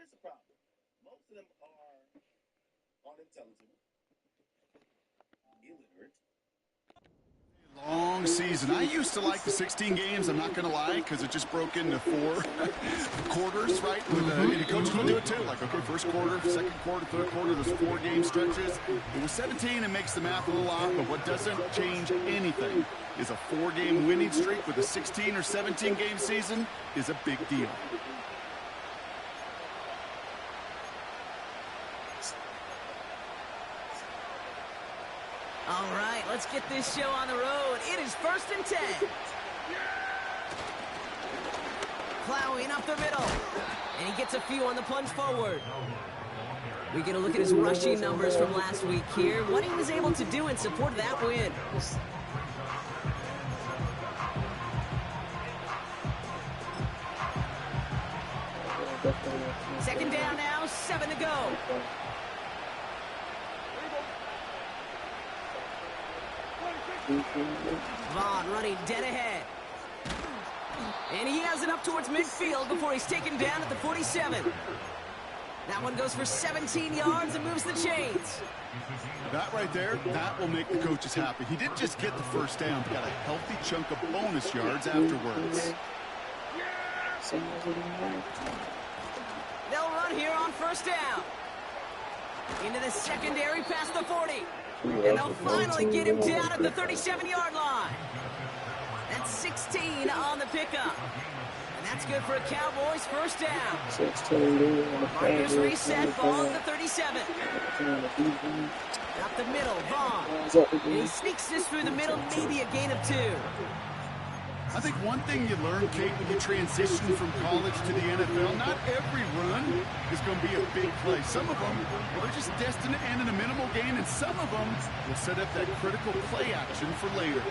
here's the problem. Most of them are unintelligent, illiterate. Long season. I used to like the 16 games, I'm not going to lie, because it just broke into 4 quarters, right? And the coaches would do it too. Like, okay, first quarter, second quarter, third quarter, those 4-game stretches. It was 17, it makes the math a little odd, but what doesn't change anything is a 4-game winning streak with a 16 or 17-game season is a big deal. All right, let's get this show on the road. It is 1st and 10. Plowing up the middle. And he gets a few on the plunge forward. We get a look at his rushing numbers from last week here. What he was able to do in support of that win. Second down now, 7 to go. Vaughn running dead ahead. And he has it up towards midfield before he's taken down at the 47. That one goes for 17 yards and moves the chains. That right there, that will make the coaches happy. He didn't just get the first down, but got a healthy chunk of bonus yards afterwards. They'll run here on 1st down. Into the secondary past the 40. And they'll finally get him down at the 37-yard line. That's 16 on the pickup. And that's good for a Cowboys 1st down. 16. Marcus reset, ball at the 37. Up the middle, Vaughn. And he sneaks this through the middle, maybe a gain of 2. I think one thing you learn, Kate, when you transition from college to the NFL, not every run is going to be a big play. Some of them, well, they're just destined to end in a minimal gain, and some of them will set up that critical play action for later.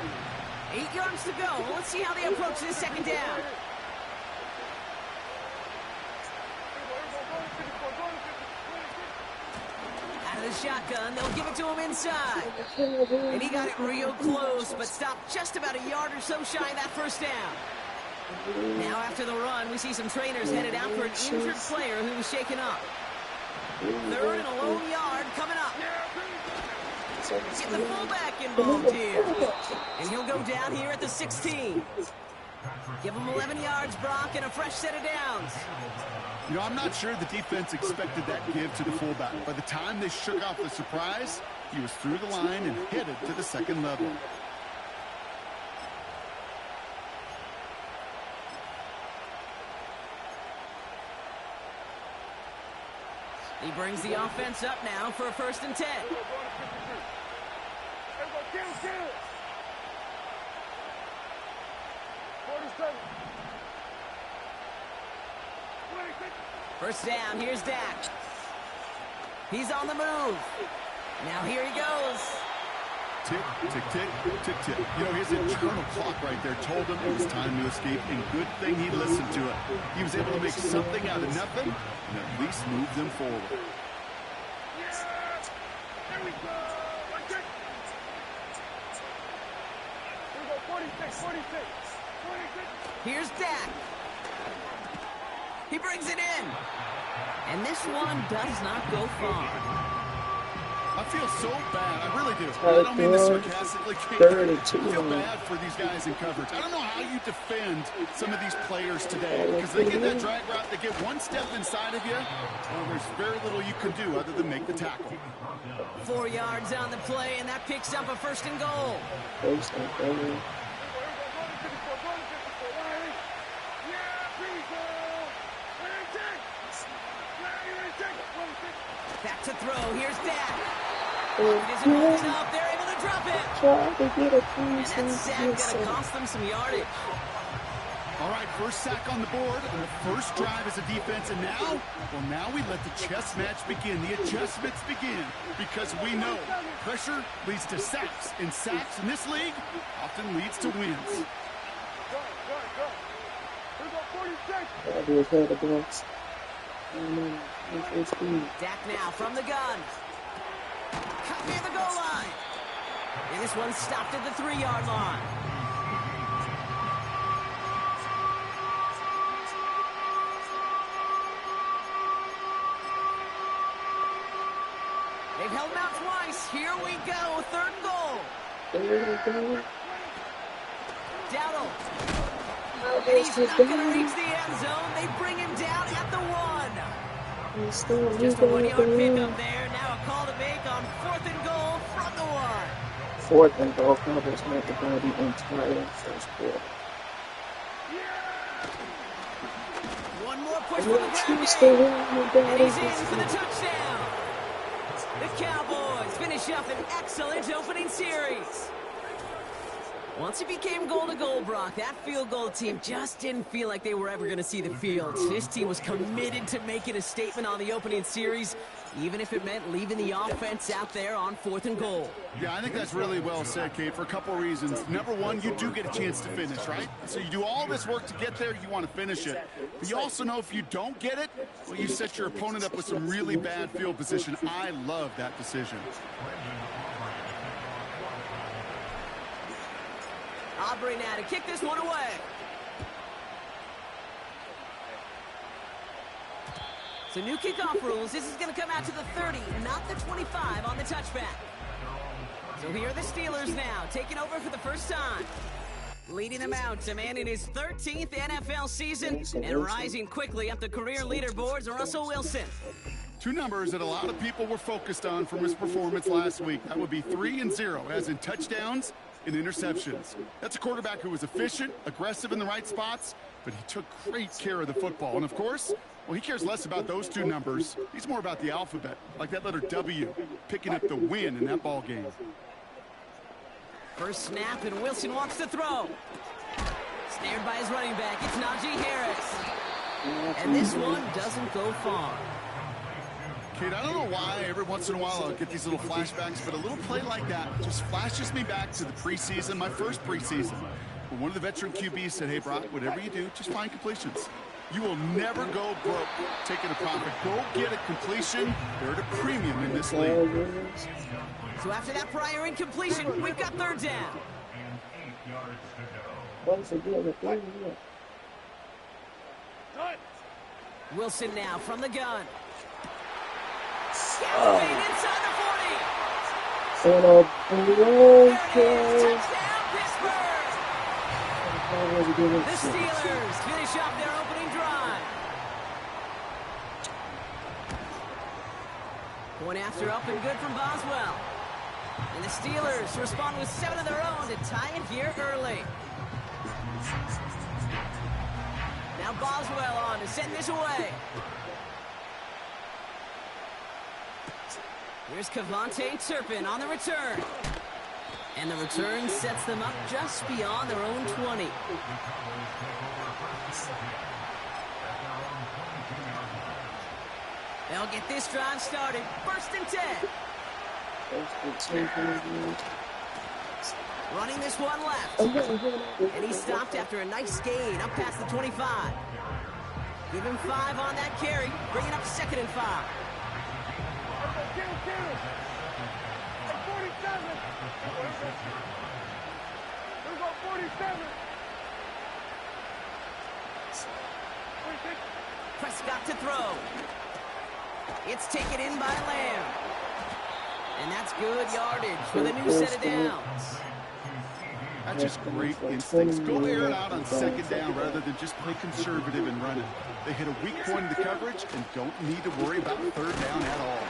8 yards to go. Let's see how they approach this second down. Out of the shotgun, they'll give it to him inside. And he got it real close, but stopped just about a yard or so shy of that 1st down. Now after the run, we see some trainers headed out for an injured player who was shaken up. 3rd and a lone yard coming up. Get the fullback involved here. And he'll go down here at the 16. Give him 11 yards, Brock, and a fresh set of downs. You know, I'm not sure the defense expected that give to the fullback. By the time they shook off the surprise, he was through the line and headed to the second level. He brings the offense up now for a 1st and 10. First down, here's Dak. He's on the move. Now here he goes. Tick, tick, tick, tick, tick. You know, his internal clock right there told him it was time to escape, and good thing he listened to it. He was able to make something out of nothing and at least move them forward. There we go. Here we go, 46, 46. Here's Dak. He brings it in. And this one does not go far. I feel so bad. I really do. I don't mean this sarcastically. I feel bad for these guys in coverage. I don't know how you defend some of these players today, because they get that drag route, they get one step inside of you, well, there's very little you can do other than make the tackle. 4 yards on the play, and that picks up a 1st and goal. Back to throw. Here's Dak. Isn't moving up. They're able to drop it. And that sack going to cost them some yardage. All right, first sack on the board on the first drive as a defense, and now, well, now we let the chess match begin. The adjustments begin, because we know pressure leads to sacks, and sacks in this league often leads to wins. Dak now from the gun. Cut near the goal line. And this one stopped at the 3-yard line. held him out twice. Here we go, third and goal. Dowdle. And he's not going to reach the end zone. They bring him down at the 1. Just a 1-yard pickup there. Now a call to make on 4th and goal from the 1. 4th and goal. Cowboys make the ball the entire first quarter. One more push for the ground game. And he's in for the touchdown. The Cowboys finish up an excellent opening series. Once it became goal-to-goal, Brock, that field goal team just didn't feel like they were ever going to see the field. This team was committed to making a statement on the opening series, even if it meant leaving the offense out there on 4th and goal. Yeah, I think that's really well said, Kate, for a couple reasons. Number one, you do get a chance to finish, right? So you do all this work to get there, you want to finish it. But you also know if you don't get it, well, you set your opponent up with some really bad field position. I love that decision. Aubrey now to kick this one away. So new kickoff rules. This is going to come out to the 30, not the 25 on the touchback. So here are the Steelers now, taking over for the first time. Leading them out, a man in his 13th NFL season and rising quickly up the career leaderboards, Russell Wilson. Two numbers that a lot of people were focused on from his performance last week. That would be 3 and 0, as in touchdowns and interceptions. That's a quarterback who was efficient, aggressive in the right spots, but he took great care of the football. And of course, well, he cares less about those two numbers. He's more about the alphabet, like that letter W, picking up the win in that ball game. First snap, and Wilson wants to throw. Snared by his running back, it's Najee Harris. And this one doesn't go far. Kate, I don't know why every once in a while I'll get these little flashbacks, but a little play like that just flashes me back to the preseason, my first preseason. When one of the veteran QBs said, hey, Brock, whatever you do, just find completions. You will never go broke taking a profit. Go get a completion. They're at a premium in this league. So after that prior incompletion, we've got third down. Wilson now from the gun. Galloping inside the 40. And There it is. Touchdown, Pittsburgh. The Steelers finish up their opening drive. Point after up and good from Boswell. And the Steelers respond with 7 of their own to tie it here early. Now Boswell on to send this away. Here's Cavante Turpin on the return. And the return sets them up just beyond their own 20. They'll get this drive started. 1st and 10. Running this one left. And he stopped after a nice gain up past the 25. Give him 5 on that carry. Bringing up 2nd and 5. 47. Prescott to throw. It's taken in by Lamb. And that's good yardage for the new set of downs. That's just great instincts. Go air it out on 2nd down rather than just play conservative and run it. They hit a weak point in the coverage and don't need to worry about 3rd down at all.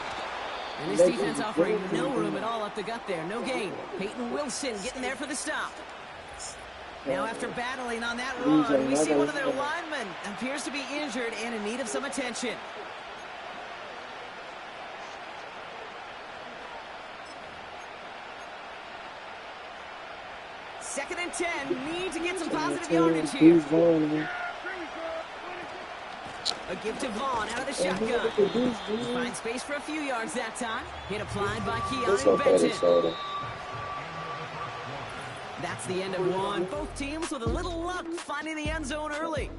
And this defense offering no room at all up the gut there. No gain. Peyton Wilson getting there for the stop. Now after battling on that run, we see one of their linemen appears to be injured and in need of some attention. Second and 10. Need to get some positive yardage here. A give to Vaughn out of the shotgun. Finds space for a few yards that time. Hit applied by Keon Benton. That's the end of one. Both teams with a little luck finding the end zone early.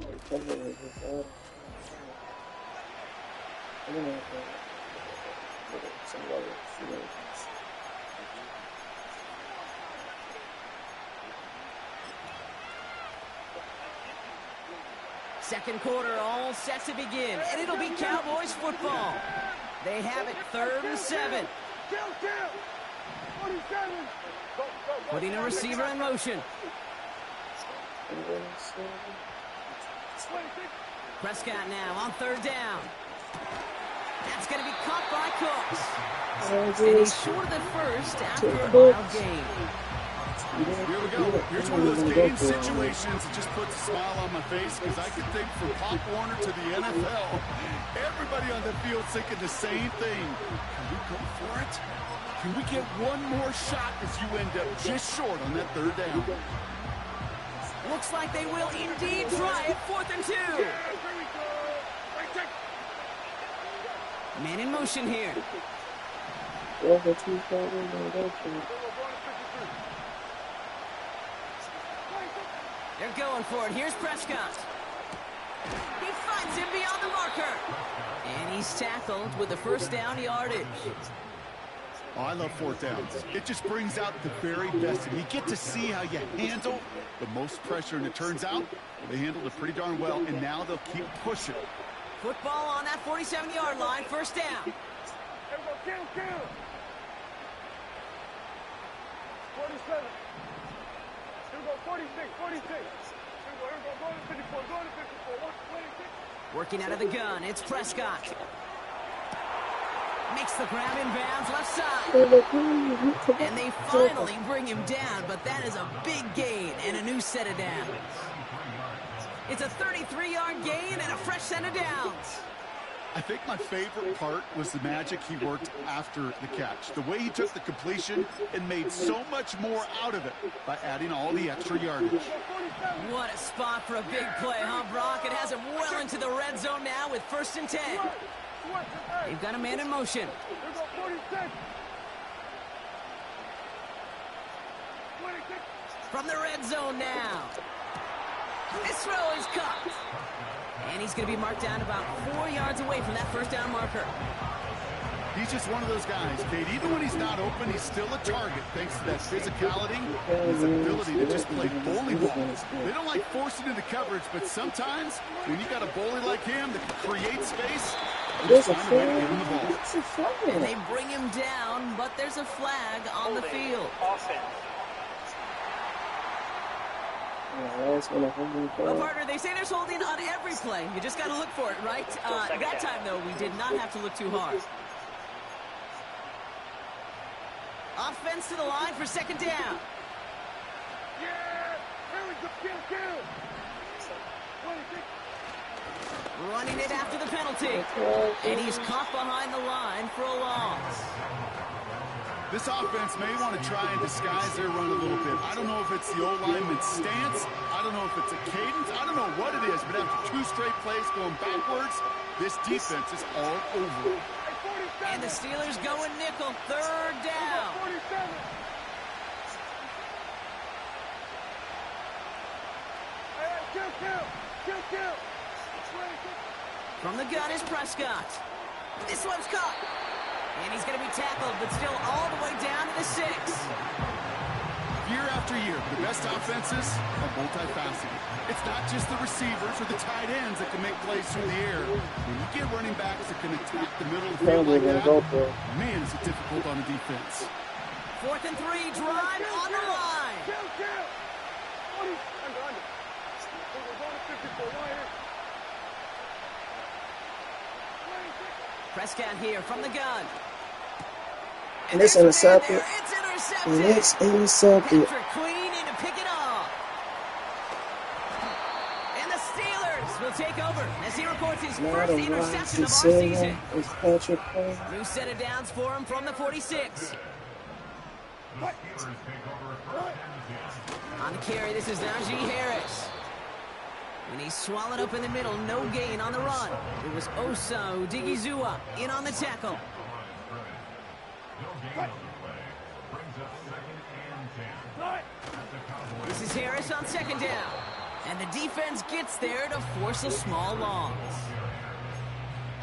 Second quarter all set to begin, and it'll be Cowboys football. They have it 3rd and 7. Kill. 47. Putting a receiver in motion. Prescott now on third down. That's going to be caught by Cooks. And he's short of the first after a wild game. Here we go. Here's one of those game situations that just puts a smile on my face because I can think from Pop Warner to the NFL. Everybody on the field thinking the same thing. Can we go for it? Can we get one more shot as you end up just short on that third down? Looks like they will indeed try it. 4th and 2. Man in motion here. They're going for it. Here's Prescott. He finds him beyond the marker. And he's tackled with the first down yardage. Oh, I love 4th downs. It just brings out the very best. And you get to see how you handle the most pressure. And it turns out they handled it pretty darn well. And now they'll keep pushing. Football on that 47-yard line. First down. Kill. 47. Here we go, 46. Here we go, going to 54, going to 54. 26. Working out of the gun, it's Prescott. Makes the grab in bounds, left side. And they finally bring him down, but that is a big gain and a new set of downs. It's a 33-yard gain and a fresh set of downs. I think my favorite part was the magic he worked after the catch. The way he took the completion and made so much more out of it by adding all the extra yardage. What a spot for a big play, huh, Brock? It has him well into the red zone now with 1st and 10. They've got a man in motion. From the red zone now. This throw is caught. And he's going to be marked down about 4 yards away from that first down marker. He's just one of those guys, Kate. Even when he's not open, he's still a target thanks to that physicality and his ability to just play bully ball. They don't like forcing into coverage, but sometimes when you got a bully like him that can create space, There's a find a way to give him the ball. flag. It's a flag. And they bring him down, but there's a flag on the field. Well, partner, they say there's holding on every play. You just got to look for it, right? That time, though, we did not have to look too hard. Offense to the line for 2nd down. Kill. Running it after the penalty. And he's caught behind the line for a loss. This offense may want to try and disguise their run a little bit. I don't know if it's the old lineman's stance. I don't know if it's a cadence. I don't know what it is, but after 2 straight plays going backwards, this defense is all over it. And the Steelers going nickel. 3rd down. Kill. From the gun is Prescott. This one's caught. And he's going to be tackled, but still all the way down to the 6. Year after year, the best offenses are multifaceted. It's not just the receivers or the tight ends that can make plays through the air. When you get running backs that can attack the middle of the field like that, man, is it difficult on the defense. 4th and 3, drive on the line. Kill. 40. Under. We're going to 54. Prescott here from the gun. And it's intercepted. It's intercepted. And it's intercepted. Patrick Queen in to pick it off. And the Steelers will take over as he records his first interception of our season. It's Patrick Queen. New set of downs for him from the 46. On the carry, this is Najee Harris. And he's swallowed up in the middle. No gain on the run. It was Osa Odigizua in on the tackle. This is Harris on 2nd down. And the defense gets there to force a small loss.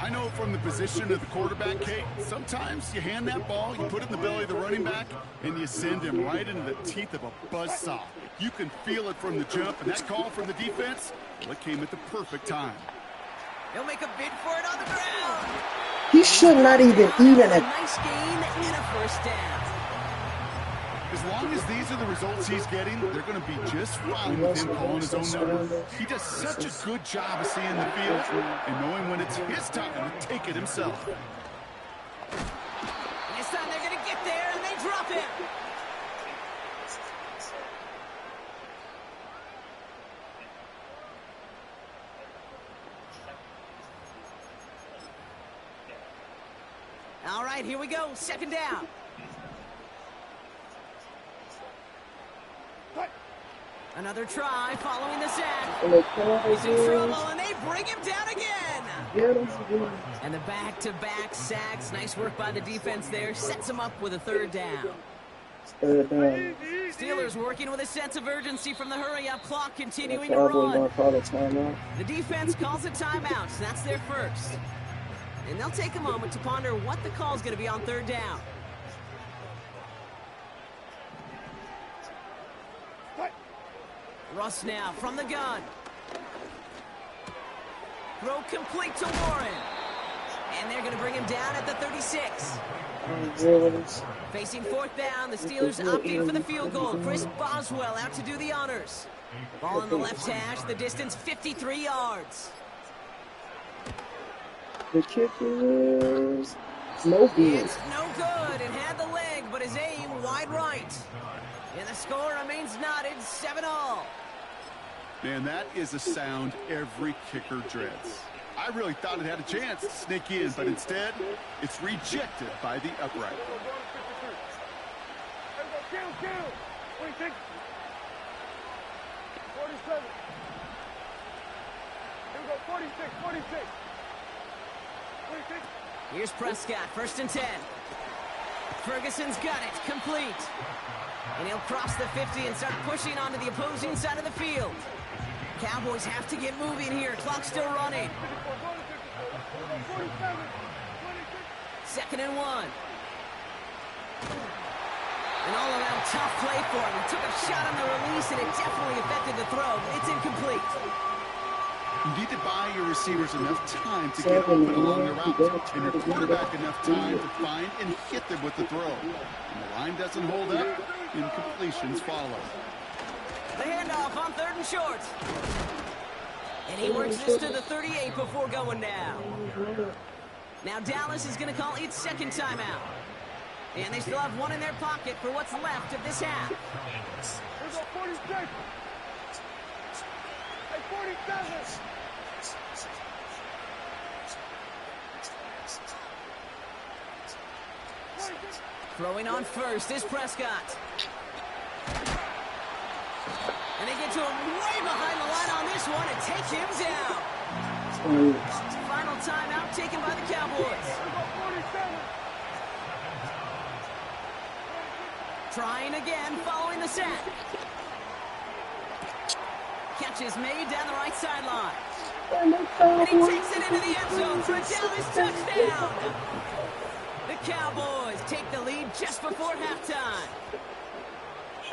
I know from the position of the quarterback, Kate, sometimes you hand that ball, you put it in the belly of the running back, and you send him right into the teeth of a buzzsaw. You can feel it from the jump, and that call from the defense, well, it came at the perfect time. He'll make a bid for it on the ground. He should not even eat A it. nice gain and a first down. As long as these are the results he's getting, they're going to be just fine with him calling his own number. He does such a good job of seeing the field and knowing when it's his time to take it himself. And this time they're going to get there, and they drop him. All right, here we go. Second down. Another try following the sack. He's in trouble, and they bring him down again. And the back-to-back sacks. Nice work by the defense there. Sets him up with a third down. Steelers working with a sense of urgency from the hurry-up clock, continuing to run. The defense calls a timeout, so that's their first. And they'll take a moment to ponder what the call is going to be on third down. Russ now from the gun. Throw complete to Warren. And they're going to bring him down at the 36. Facing fourth down, the Steelers opting for the field goal. Chris Boswell out to do the honors. Ball in the left hash, the distance 53 yards. The kick is no good. It's no good. It had the leg, but his aim wide right. And the score remains knotted 7-all. Man, that is a sound every kicker dreads. I really thought it had a chance to sneak in, but instead, it's rejected by the upright. 46. 47. Here we go, 46, 46. 46. Here's Prescott, 1st and 10. Ferguson's got it, complete. And he'll cross the 50 and start pushing onto the opposing side of the field. Cowboys have to get moving here. Clock's still running. 2nd and 1. An all-around tough play for him. He took a shot on the release, and it definitely affected the throw. It's incomplete. You need to buy your receivers enough time to get open along the route, and your quarterback enough time to find and hit them with the throw. When the line doesn't hold up, incompletions follow. The handoff on 3rd and short. And he works this to the 38 before going down. Now Dallas is going to call its second timeout. And they still have one in their pocket for what's left of this half. Here's a 46. Hey, 47. Throwing on first is Prescott. And they get to him way behind the line on this one and take him down. Final timeout taken by the Cowboys. Trying again following the sack. Catch is made down the right sideline. And he takes it into the end zone for a Dallas touchdown. The Cowboys take the lead just before halftime.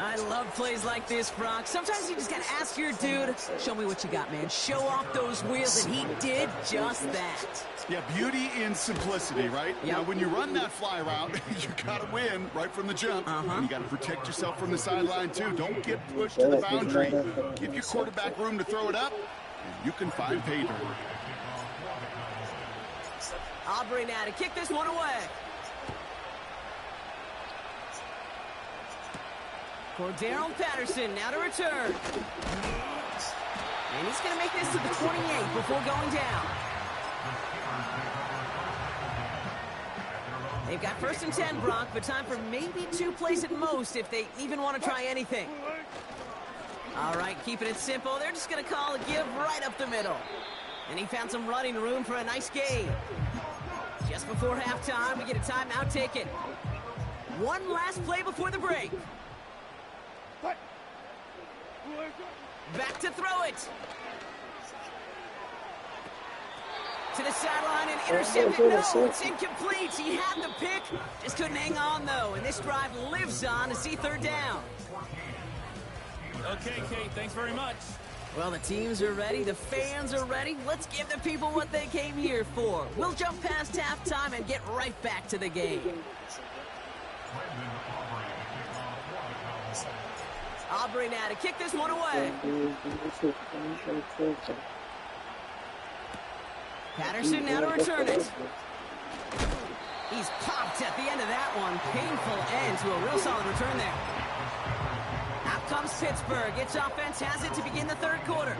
I love plays like this, Brock. Sometimes you just got to ask your dude, show me what you got, man. Show off those wheels, and he did just that. Yeah, beauty in simplicity, right? Yep. Now, when you run that fly route, you got to win right from the jump. And you got to protect yourself from the sideline, too. Don't get pushed to the boundary. Give your quarterback room to throw it up, and you can find pay dirt. Aubrey now to kick this one away. Cordero Patterson now to return. And he's going to make this to the 28 before going down. They've got 1st and 10, Brock, but time for maybe 2 plays at most if they even want to try anything. All right, keeping it simple. They're just going to call a give right up the middle. And he found some running room for a nice gain. Just before halftime, we get a timeout taken. One last play before the break. Back to throw it. To the sideline and intercepted. No, it's incomplete. He had the pick. Just couldn't hang on, though. And this drive lives on to see 3rd down. Okay, Kate, thanks very much. Well, the teams are ready, the fans are ready. Let's give the people what they came here for. We'll jump past halftime and get right back to the game. Aubrey now to kick this one away. Patterson now to return it. He's popped at the end of that one. Painful end to a real solid return there. Out comes Pittsburgh. Its offense has it to begin the third quarter.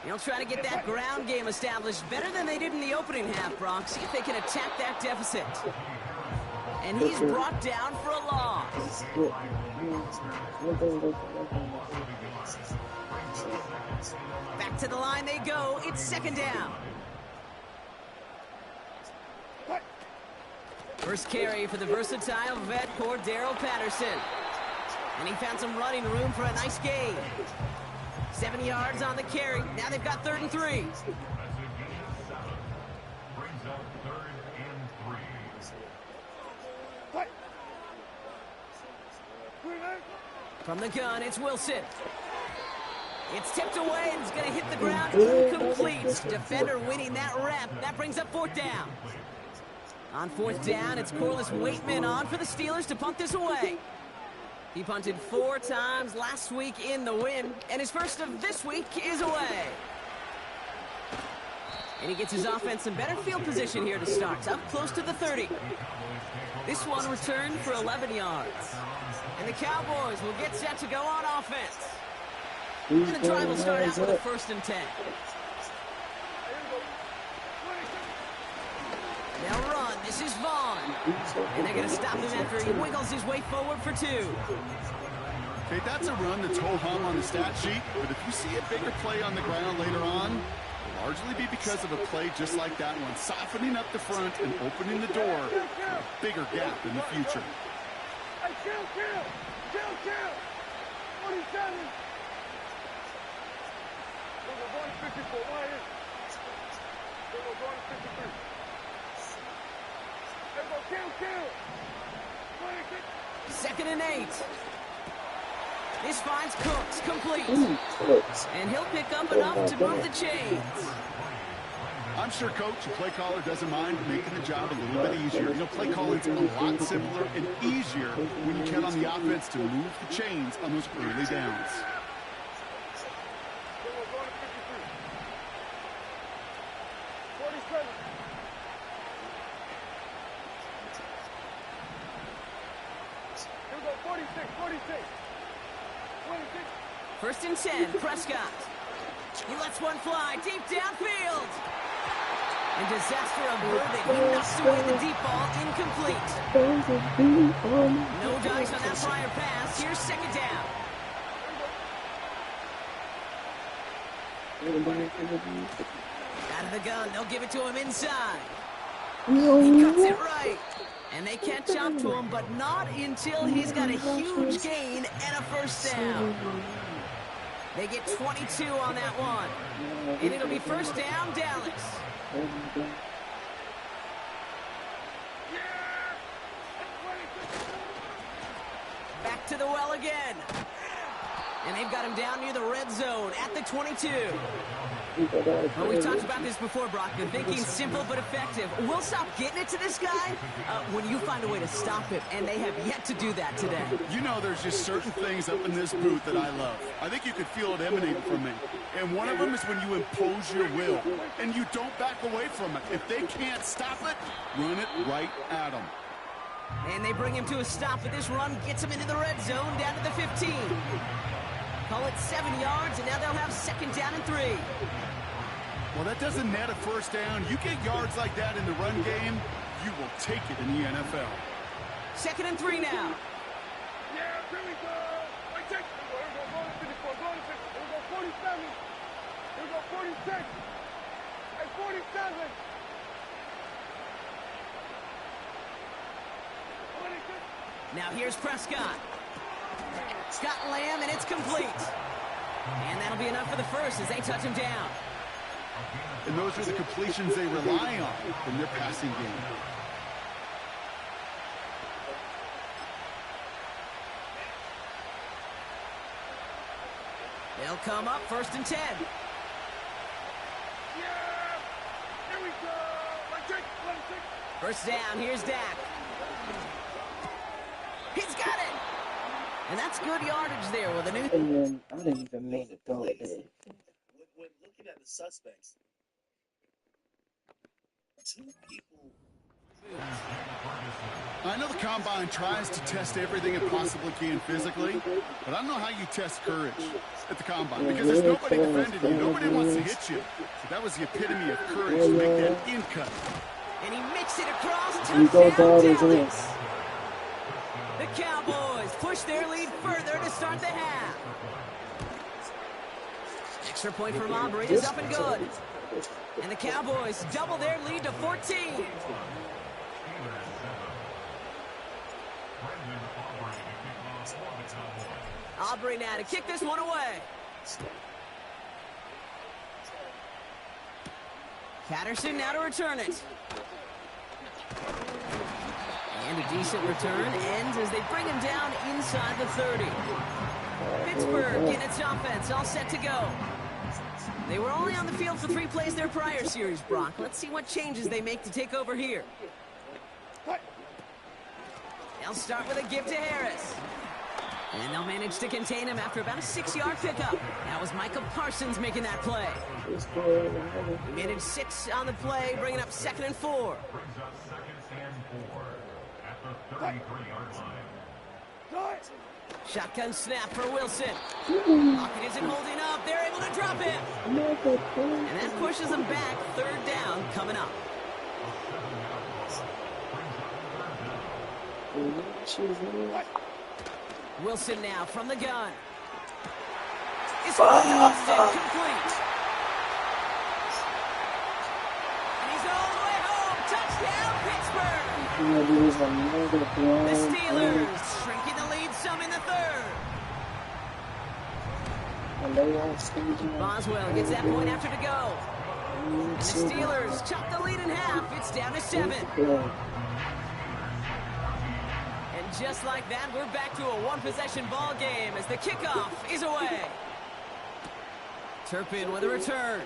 They'll try to get that ground game established better than they did in the opening half, Brock. See if they can attack that deficit. And he's brought down for a loss. Back to the line they go. It's second down. First carry for the versatile vet Cordero Patterson. And he found some running room for a nice gain. 7 yards on the carry. Now they've got 3rd and 3. From the gun, it's Wilson. It's tipped away and it's going to hit the ground. Incomplete. Defender winning that rep. That brings up 4th down. On 4th down, it's Corliss Waitman on for the Steelers to punt this away. He punted 4 times last week in the win, and his first of this week is away. And he gets his offense in better field position here to start, up close to the 30. This one returned for 11 yards. And the Cowboys will get set to go on offense. And the drive will start out with a 1st and 10. They'll run. This is Vaughn. And they're going to stop him after he wiggles his way forward for 2. Okay, that's a run that's ho-hum on the stat sheet, but if you see a bigger play on the ground later on, it'll largely be because of a play just like that one, softening up the front and opening the door for a bigger gap in the future. Hey, kill! 47! We're going to 54. Why is it? We're going to 53. Second and 8. This finds Cooks complete. And he'll pick up enough to move the chains. I'm sure coach and play caller doesn't mind making the job a little bit easier. You know, play calling's a lot simpler and easier when you count on the offense to move the chains on those early downs. First and 10, Prescott. He lets one fly deep downfield. And disaster averted. He knocks away the deep ball, incomplete. No dice on that prior pass. Here's second down. Out of the gun, they'll give it to him inside. He cuts it right. And they catch up to him, but not until he's got a huge gain and a first down. They get 22 on that one. And it'll be first down, Dallas. Back to the well again. And they've got him down near the red zone at the 22. Well, we've talked about this before, Brock. The thinking's simple but effective. We'll stop getting it to this guy when you find a way to stop him, and they have yet to do that today. You know, there's just certain things up in this booth that I love. I think you could feel it emanating from me. And one of them is when you impose your will, and you don't back away from it. If they can't stop it, run it right at them. And they bring him to a stop, but this run gets him into the red zone down to the 15. Call it 7 yards, and now they'll have second down and 3. Well, that doesn't net a first down. You get yards like that in the run game, you will take it in the NFL. Second and 3 now. Yeah, here we go. Wait, check. Here we go, 54, go to 50. Here we go, 47. Here we go, 46. Hey, 47. 26. Now here's Prescott. Scott Lamb, and it's complete. And that'll be enough for the first as they touch him down. And those are the completions they rely on in their passing game. They'll come up 1st and 10. Yeah! Here we go! Right, take, let him take. First down, here's Dak. He's got it! And that's good yardage there with a new... And then I didn't even mean to throw it there. When looking at the suspects, two people. I know the Combine tries to test everything it possibly can physically, but I don't know how you test courage at the Combine because there's nobody defending you. Nobody wants to hit you. But that was the epitome of courage to make that in cut. And he makes it across. You go Touchdown, Dodgers, Dallas. The Cowboys push their lead further to start the half. Extra point from Aubrey is up and good. And the Cowboys double their lead to 14. Aubrey now to kick this one away. Patterson now to return it. And a decent return ends as they bring him down inside the 30. Pittsburgh in its offense, all set to go. They were only on the field for 3 plays their prior series, Brock. Let's see what changes they make to take over here. They'll start with a give to Harris. And they'll manage to contain him after about a 6-yard pickup. That was Michael Parsons making that play. He managed 6 on the play, bringing up 2nd and 4. Shotgun snap for Wilson. Pocket isn't holding up. They're able to drop him. And that pushes them back. 3rd down coming up. Wilson now from the gun. It's complete. And he's all the way home. Touchdown, Pittsburgh. The Steelers shrinking the lead some in the 3rd. Boswell gets that point after to go. And the Steelers chop the lead in half. It's down to 7. And just like that, we're back to a 1-possession ball game as the kickoff is away. Turpin with a return.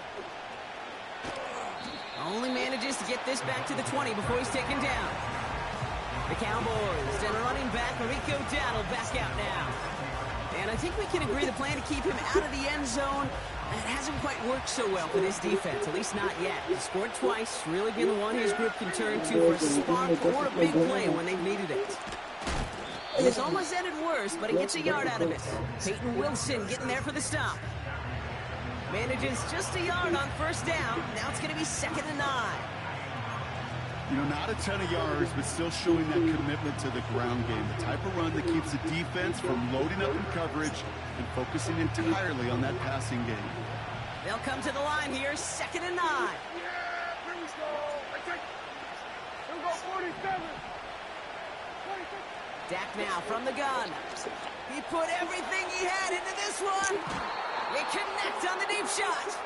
Only manages to get this back to the 20 before he's taken down. The Cowboys and a running back, Rico Dowdle, back out now. And I think we can agree the plan to keep him out of the end zone, it hasn't quite worked so well for this defense, at least not yet. He scored twice, really been the one his group can turn to for a spark or a big play when they've needed it. And it's almost ended worse, but he gets a yard out of it. Peyton Wilson getting there for the stop. Manages just a yard on 1st down. Now it's going to be 2nd and 9. You know, not a ton of yards, but still showing that commitment to the ground game. The type of run that keeps the defense from loading up in coverage and focusing entirely on that passing game. They'll come to the line here, 2nd and 9. Yeah, here we go. I take. Here we go, 47. 46. Dak now from the gun. He put everything he had into this one. They connect on the deep shot.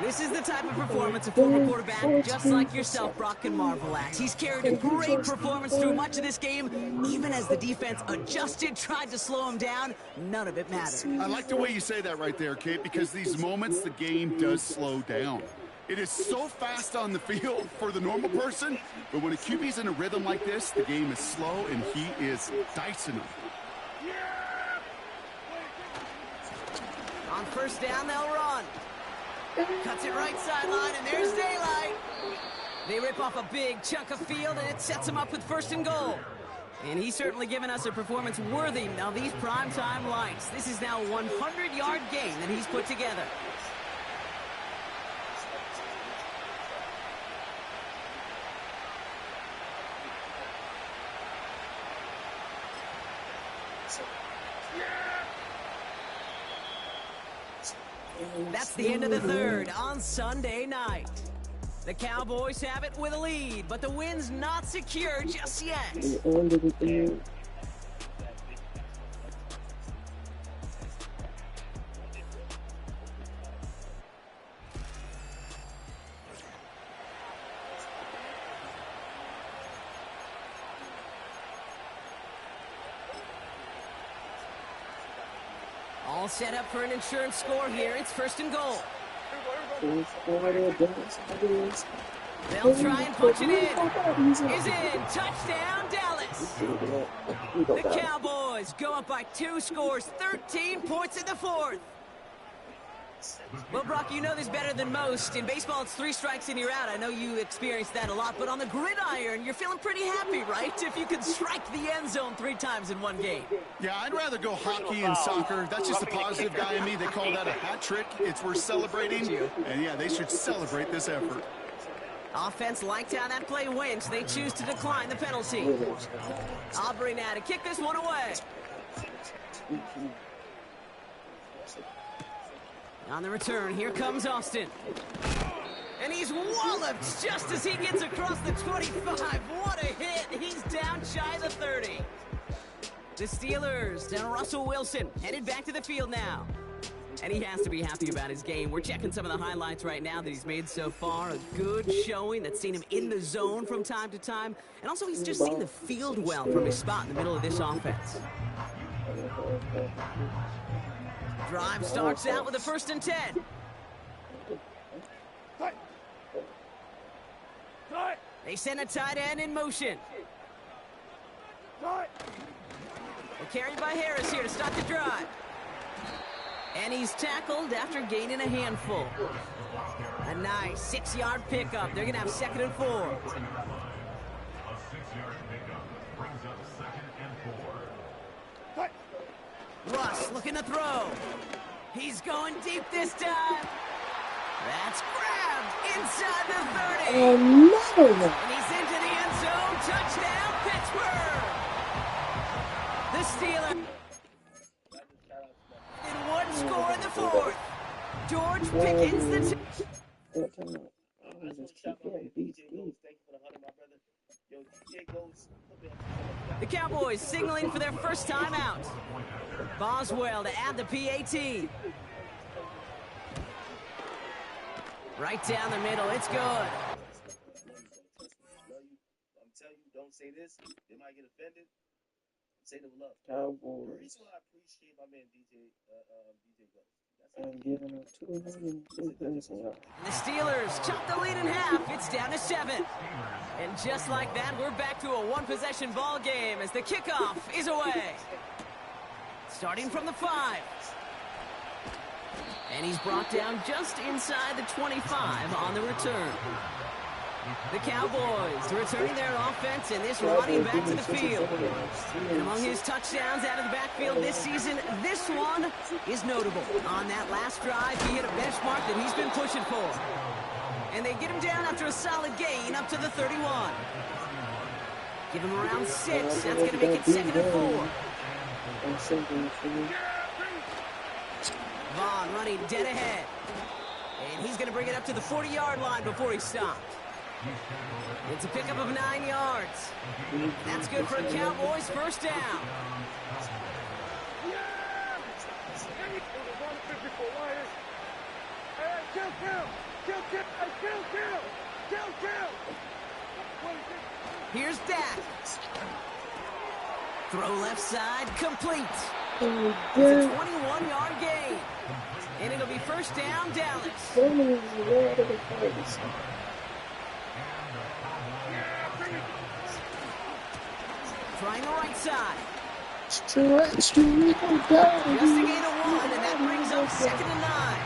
This is the type of performance a former quarterback just like yourself, Brock, can marvel at. He's carried a great performance through much of this game. Even as the defense adjusted, tried to slow him down, none of it mattered. I like the way you say that right there, Kate, because these moments the game does slow down. It is so fast on the field for the normal person, but when a QB's in a rhythm like this, the game is slow and he is dicing them. On 1st down, they'll run. Cuts it right sideline, and there's daylight. They rip off a big chunk of field, and it sets them up with 1st and goal. And he's certainly given us a performance worthy of these primetime lights. This is now a 100-yard game that he's put together. That's the end of the 3rd on Sunday night. The Cowboys have it with a lead, but the win's not secure just yet. The end of the 3rd. All set up for an insurance score here. It's 1st and goal. They'll try and punch it in. Is in. Touchdown, Dallas. The Cowboys go up by 2 scores, 13 points in the 4th. Well, Brock, you know this better than most. In baseball, it's 3 strikes and you're out. I know you experienced that a lot, but on the gridiron, you're feeling pretty happy, right? If you could strike the end zone 3 times in one game. Yeah, I'd rather go hockey and soccer. That's just a positive guy in me. They call that a hat trick. It's worth celebrating. And, yeah, they should celebrate this effort. Offense liked how that play went. They choose to decline the penalty. Aubrey now to kick this one away. On the return, here comes Austin. And he's walloped just as he gets across the 25. What a hit. He's down shy of the 30. The Steelers, down Russell Wilson, headed back to the field now. And he has to be happy about his game. We're checking some of the highlights right now that he's made so far. A good showing that's seen him in the zone from time to time. And also he's just seen the field well from his spot in the middle of this offense. Drive starts out with a 1st and 10. They send a tight end in motion. They're carried by Harris here to start the drive. And he's tackled after gaining a handful. A nice 6-yard pickup. They're going to have 2nd and 4. A 6-yard pickup brings up 2nd and 4. Russ looking to throw. He's going deep this time. That's grabbed inside the 30. And he's into the end zone. Touchdown, Pittsburgh. The Steelers in 1 score in the 4th. George Pickens the Cowboys signaling for their first time out. Boswell to add the PAT. Right down the middle. It's good. I'm telling you, don't say this. They might get offended. Say the love. Cowboys. The reason why I appreciate my man DJ Ghost. I'm giving him 200. The Steelers chop the lead in half. It's down to 7. And just like that, we're back to a 1-possession ball game as the kickoff is away. Starting from the 5. And he's brought down just inside the 25 on the return. The Cowboys returning their offense and this running back to the field. And among his touchdowns out of the backfield this season, this one is notable. On that last drive, he hit a benchmark that he's been pushing for. And they get him down after a solid gain up to the 31. Give him around 6. That's going to make it 2nd and 4. Vaughn running dead ahead. And he's going to bring it up to the 40-yard line before he stopped. It's a pickup of 9 yards. That's good for a Cowboys first down. Here's Dak. Throw left side, complete. It's a 21-yard gain. And it'll be first down, Dallas. Trying the right side. Just a gain of 1, and that brings up 2nd and 9.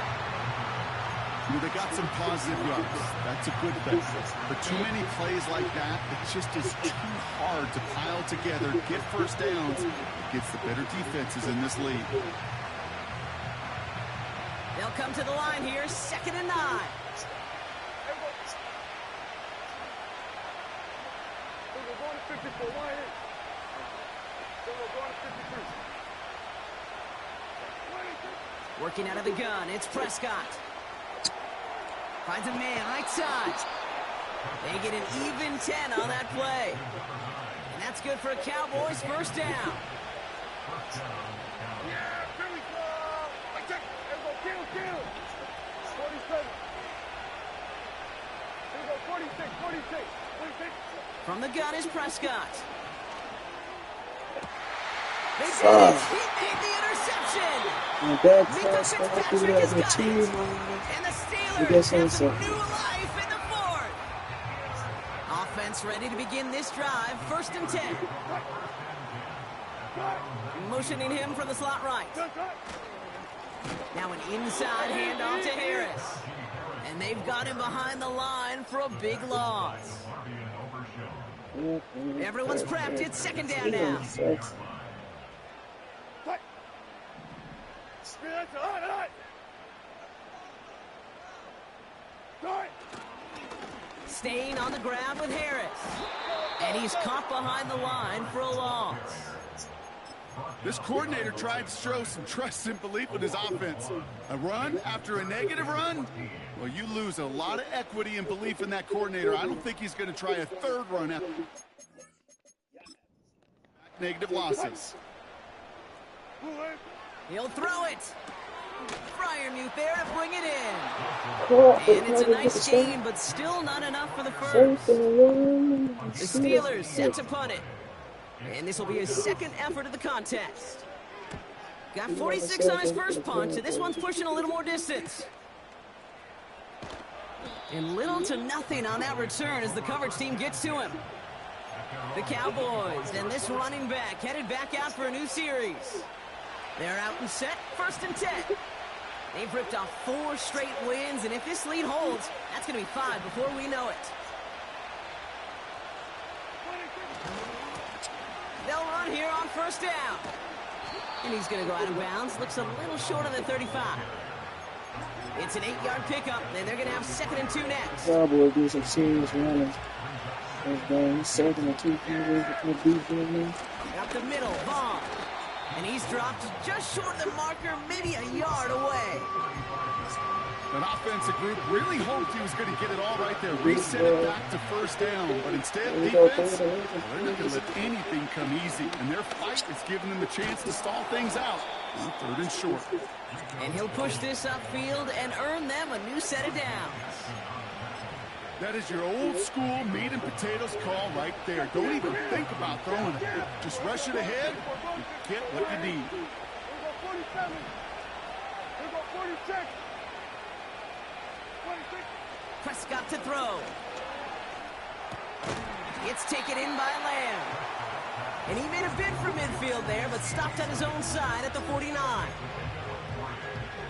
They got some positive yards. That's a good thing. But too many plays like that, it just is too hard to pile together, get first downs. It gets the better defenses in this league. They'll come to the line here, 2nd and 9. Working out of the gun, it's Prescott. Finds a man right side. They get an even 10 on that play. And that's good for a Cowboys first down. From the gun is Prescott. They did it! He made the interception! And that Mika pass back to Fitzpatrick the has other got team, it! man. And the You Steelers guys have say some so. new life in the fourth! Offense ready to begin this drive. 1st and 10. Motioning him from the slot right. Now an inside handoff to Harris. And they've got him behind the line for a big loss. Everyone's prepped. It's 2nd down now. Staying on the ground with Harris. And he's caught behind the line for a loss. This coordinator tried to show some trust and belief in his offense. A run after a negative run? Well, you lose a lot of equity and belief in that coordinator. I don't think he's going to try a 3rd run after negative losses. He'll throw it. Freiermuth there to bring it in. Caught, but And it's a probably nice gets gain, but still not enough for the first. safe in the run. The Steelers set to punt it. And this will be his 2nd effort of the contest. Got 46 on his first punt, so this one's pushing a little more distance. And little to nothing on that return as the coverage team gets to him. The Cowboys and this running back headed back out for a new series. They're out and set, 1st and 10. They've ripped off 4 straight wins, and if this lead holds, that's going to be 5 before we know it. They'll run here on 1st down. And he's going to go out of bounds. Looks a little short of the 35. It's an 8-yard pickup, and they're going to have 2nd and 2 next. Cowboys do some serious running. He's 2nd and 2 defense. Up the middle, Vaughn. And he's dropped just short of the marker, maybe a yard away. An offensive group really hoped he was going to get it all right there, reset it back to 1st down. But instead, defense, well, they're not going to let anything come easy. And their fight is giving them the chance to stall things out on 3rd and short. And he'll push this upfield and earn them a new set of downs. That is your old school meat and potatoes call right there. Don't even think about throwing it. Just rush it ahead and get what you need. Here we go 47. Here we go 46. 26. Prescott to throw. It's taken in by Lamb. And he made a bid for midfield there, but stopped on his own side at the 49.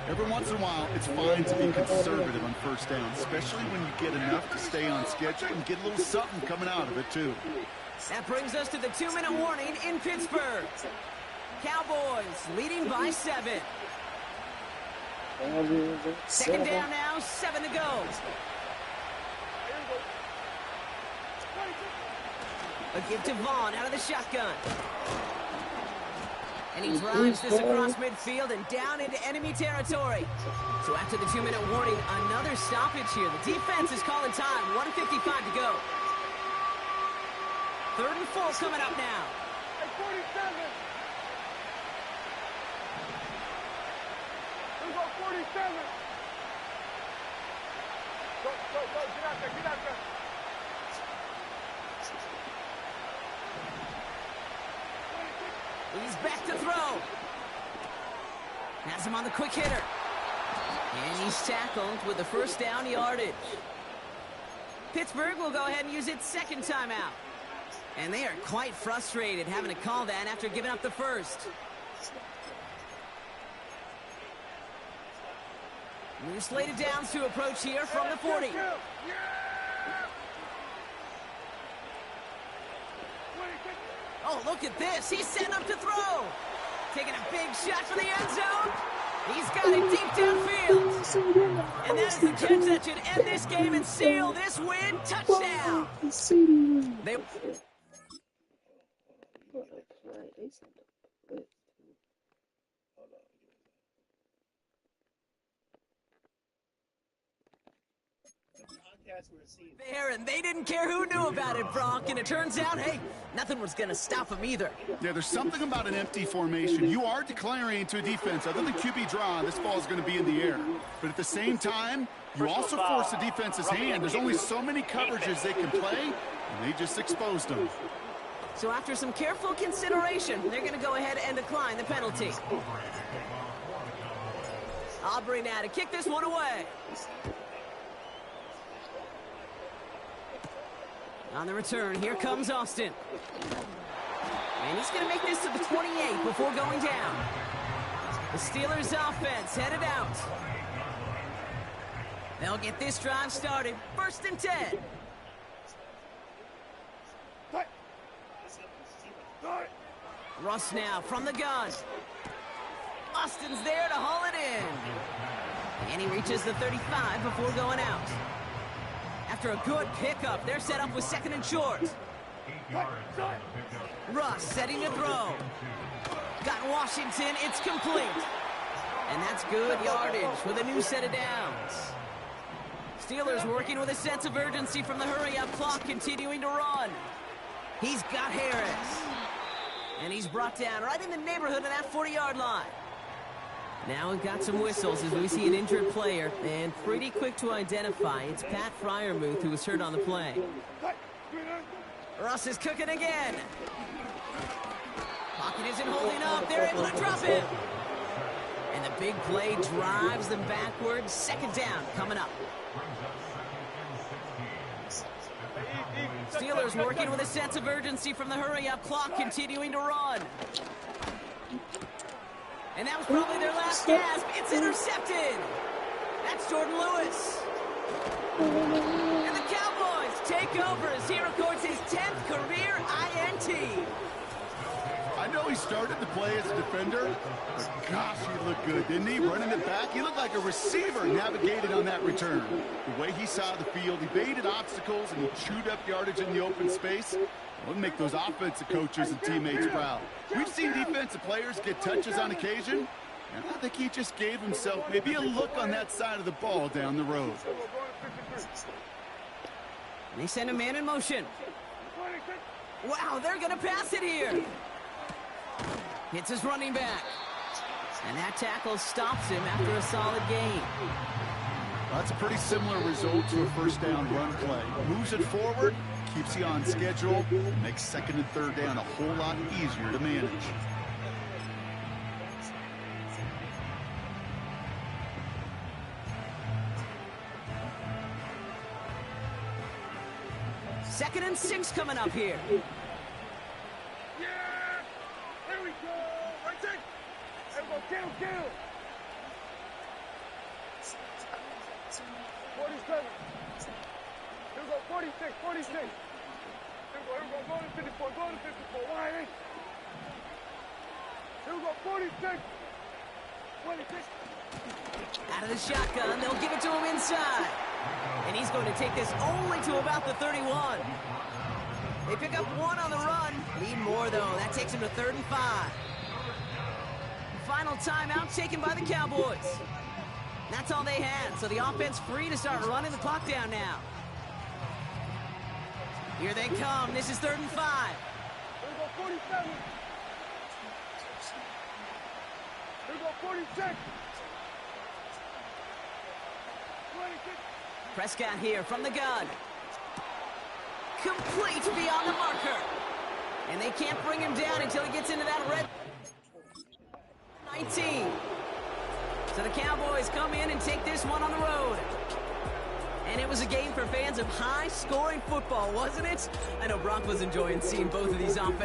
Every once in a while, it's fine to be conservative on 1st down, especially when you get enough to stay on schedule and get a little something coming out of it, too. That brings us to the 2-minute warning in Pittsburgh. Cowboys leading by 7. 2nd down now, 7 to go. A give to Vaughn out of the shotgun. And he drives this across midfield and down into enemy territory. So after the 2-minute warning, another stoppage here. The defense is calling time. 1:55 to go. 3rd and 4 coming up now. Hey, 47. Here we go 47. Go, get out there, get out there. He's back to throw. Has him on the quick hitter. And he's tackled with the 1st down yardage. Pittsburgh will go ahead and use its 2nd timeout. And they are quite frustrated having to call that after giving up the 1st. New slated downs to approach here from the 40. Oh, look at this. He's setting up to throw. Taking a big shot for the end zone. He's got it deep downfield. And that is the catch that should end this game and seal this win. Touchdown. They there, and they didn't care who knew about it, Brock. And it turns out, hey, nothing was going to stop them either. Yeah, there's something about an empty formation. You are declaring to a defense, other than QB draw, this ball is going to be in the air. But at the same time, you also force the defense's hand. There's only so many coverages they can play, and they just exposed them. So after some careful consideration, they're going to go ahead and decline the penalty. Aubrey now to kick this one away. On the return, here comes Austin. And he's going to make this to the 28 before going down. The Steelers' offense headed out. They'll get this drive started. 1st and 10. Russ now from the gun. Austin's there to haul it in. And he reaches the 35 before going out. After a good pickup, they're set up with 2nd and short. Russ setting to throw. Got Washington, it's complete. And that's good yardage with a new set of downs. Steelers working with a sense of urgency from the hurry-up clock, continuing to run. He's got Harris. And he's brought down right in the neighborhood of that 40-yard line. Now we've got some whistles as we see an injured player, and pretty quick to identify. It's Pat Fryermuth who was hurt on the play. Russ is cooking again. Pocket isn't holding up. They're able to drop him. And the big play drives them backwards. 2nd down coming up. Steelers working with a sense of urgency from the hurry-up clock, continuing to run. And that was probably their last gasp. It's intercepted. That's Jordan Lewis. And the Cowboys take over as he records his 10th career INT. I know he started the play as a defender, but gosh, he looked good, didn't he? Running it back, he looked like a receiver navigated on that return. The way he saw the field, he baited obstacles and he chewed up yardage in the open space. We'll make those offensive coaches and teammates proud. We've seen defensive players get touches on occasion, and I think he just gave himself maybe a look on that side of the ball down the road. And they send a man in motion. Wow, they're going to pass it here. Hits his running back. And that tackle stops him after a solid gain. That's a pretty similar result to a 1st down run play. Moves it forward, keeps you on schedule, makes 2nd and 3rd down a whole lot easier to manage. Second and 6 coming up here. Yeah! Here we go! Right there! There we go, kill! 47. Here we go, 46. Here we go, go to 54, wide. Here we go, 46. 26. Out of the shotgun, they'll give it to him inside. And he's going to take this only to about the 31. They pick up 1 on the run. Need more, though. That takes him to 3rd and 5. Final timeout taken by the Cowboys. That's all they had, so the offense free to start running the clock down now. Here they come. This is 3rd and 5. Here we go, 47. Here we go, 46. 26. Prescott here from the gun. Complete beyond the marker. And they can't bring him down until he gets into that red 19. So the Cowboys come in and take this one on the road. And it was a game for fans of high-scoring football, wasn't it? I know Brock was enjoying seeing both of these offenses.